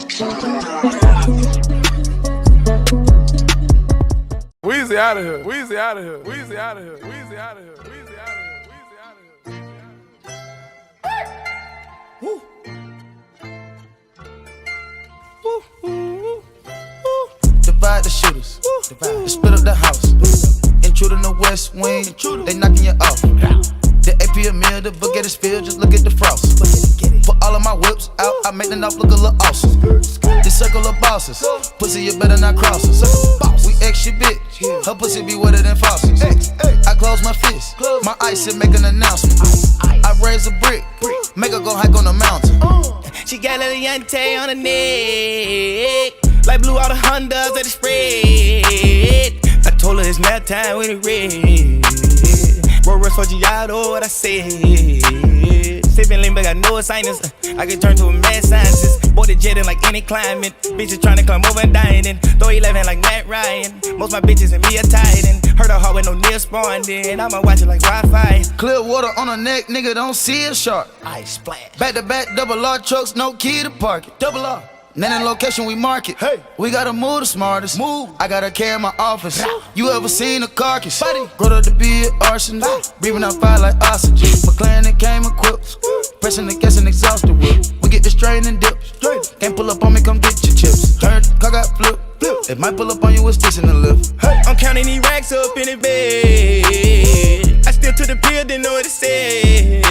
Weezy out of here. Weezy out of here. Weezy out of here. Weezy out of here. Weezy out of here. Weezy out of here. Woo. Woo. Woo. Divide the shooters. Divide. Split up the house. Intruder in the west wing. They knocking you off. The AP a meal, the book get a spill, just look at the frost. Put all of my whips out, I make the knife look a little awesome. The circle of bosses, pussy you better not cross us. We extra bitch, her pussy be wetter than faucets. I close my fist, my ice and make an announcement. I raise a brick, make her go hike on the mountain. She got a Yante on her neck, like blue all the Hondas at the spread. I told her it's nap time with it red. Roll rest for Giotto, what I said. Sippin' lean, but I know it's sinus. I can turn to a mad scientist. Boy, the jetting like any climate. Bitches tryna climb over and dying. Throw 11 like Matt Ryan. Most my bitches and me are tied in. Heard her heart with no nail spawned in. I'ma watch it like Wi-Fi. Clear water on her neck, nigga, don't see a shark. Ice splash. Back to back, double R trucks, no key to park it. Double R. Then in location we mark it. Hey, we gotta move the smartest. Move. I got a K in my office. You ever seen a carcass? Grow up to be an arsonist. Breathing out fire like oxygen. McLaren that came equipped. Pressing the gas and exhausted whip. We get the strain and dip. Can't pull up on me, come get your chips. Heard the car got flipped. It might pull up on you with sticks in the lift. Hey, I'm counting these racks up in the bed. I still took the pill, didn't know what it said.